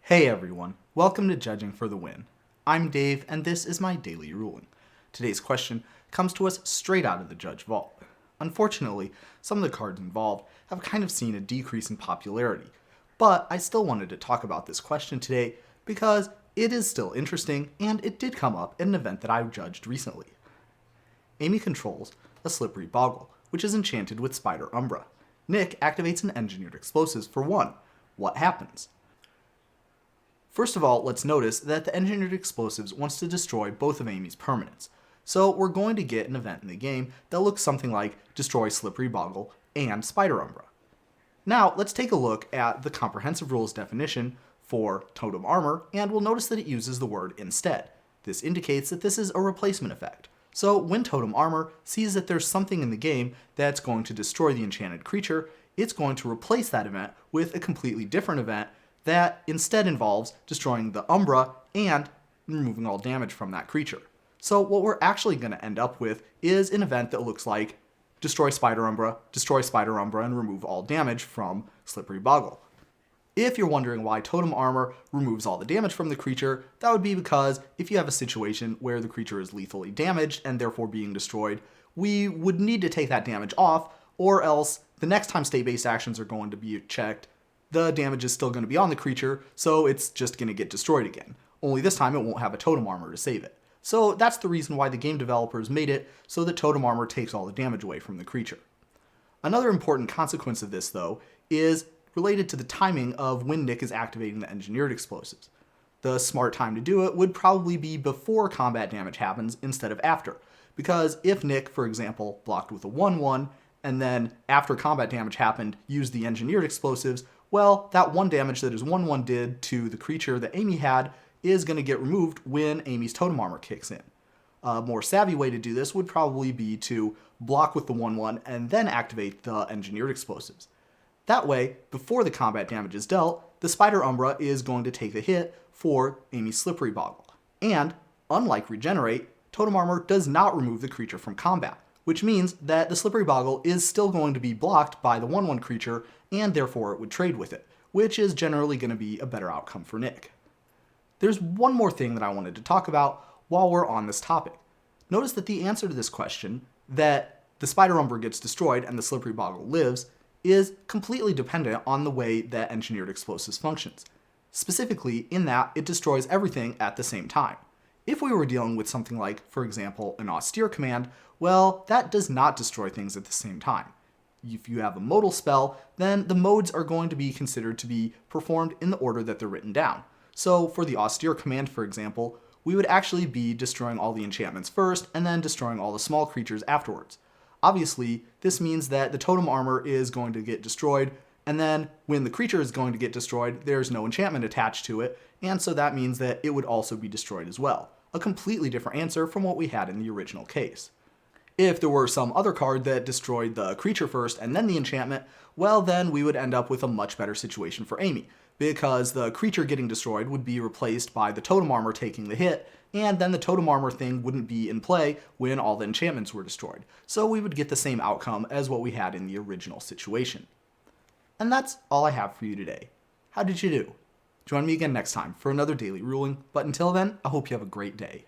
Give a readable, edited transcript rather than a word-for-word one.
Hey everyone, welcome to Judging for the Win. I'm Dave, and this is my daily ruling. Today's question comes to us straight out of the Judge Vault. Unfortunately, some of the cards involved have kind of seen a decrease in popularity, but I still wanted to talk about this question today because it is still interesting, and it did come up in an event that I judged recently. Amy controls a Slippery Bogle, which is enchanted with Spider Umbra. Nick activates an engineered explosives for 1. What happens? First of all, let's notice that the engineered explosives wants to destroy both of Amy's permanents. So we're going to get an event in the game that looks something like destroy Slippery Bogle and Spider Umbra. Now let's take a look at the comprehensive rules definition for Totem Armor, and we'll notice that it uses the word instead. This indicates that this is a replacement effect. So when Totem Armor sees that there's something in the game that's going to destroy the enchanted creature, it's going to replace that event with a completely different event that instead involves destroying the Umbra and removing all damage from that creature. So what we're actually going to end up with is an event that looks like destroy Spider Umbra, and remove all damage from Slippery Bogle. If you're wondering why Totem Armor removes all the damage from the creature, that would be because if you have a situation where the creature is lethally damaged and therefore being destroyed, we would need to take that damage off, or else the next time state-based actions are going to be checked, the damage is still going to be on the creature, so it's just going to get destroyed again. Only this time it won't have a Totem Armor to save it. So that's the reason why the game developers made it so that Totem Armor takes all the damage away from the creature. Another important consequence of this, though, is related to the timing of when Nick is activating the engineered explosives. The smart time to do it would probably be before combat damage happens instead of after, because if Nick, for example, blocked with a 1-1, and then after combat damage happened, used the engineered explosives, well, that 1 damage that his 1-1 did to the creature that Amy had is going to get removed when Amy's Totem Armor kicks in. A more savvy way to do this would probably be to block with the 1-1 and then activate the engineered explosives. That way, before the combat damage is dealt, the Spider Umbra is going to take the hit for Amy's Slippery Bogle. And, unlike Regenerate, Totem Armor does not remove the creature from combat, which means that the Slippery Bogle is still going to be blocked by the 1-1 creature, and therefore it would trade with it, which is generally going to be a better outcome for Nick. There's one more thing that I wanted to talk about while we're on this topic. Notice that the answer to this question, that the Spider Umbra gets destroyed and the Slippery Bogle lives, is completely dependent on the way that engineered explosives functions. Specifically, in that it destroys everything at the same time. If we were dealing with something like, for example, an Austere Command, well, that does not destroy things at the same time. If you have a modal spell, then the modes are going to be considered to be performed in the order that they're written down. So for the Austere Command, for example, we would actually be destroying all the enchantments first and then destroying all the small creatures afterwards. Obviously, this means that the Totem Armor is going to get destroyed, and then when the creature is going to get destroyed, there's no enchantment attached to it, and so that means that it would also be destroyed as well. A completely different answer from what we had in the original case. If there were some other card that destroyed the creature first and then the enchantment, well then we would end up with a much better situation for Amy, because the creature getting destroyed would be replaced by the Totem Armor taking the hit, and then the Totem Armor thing wouldn't be in play when all the enchantments were destroyed. So we would get the same outcome as what we had in the original situation. And that's all I have for you today. How did you do? Join me again next time for another daily ruling, but until then, I hope you have a great day.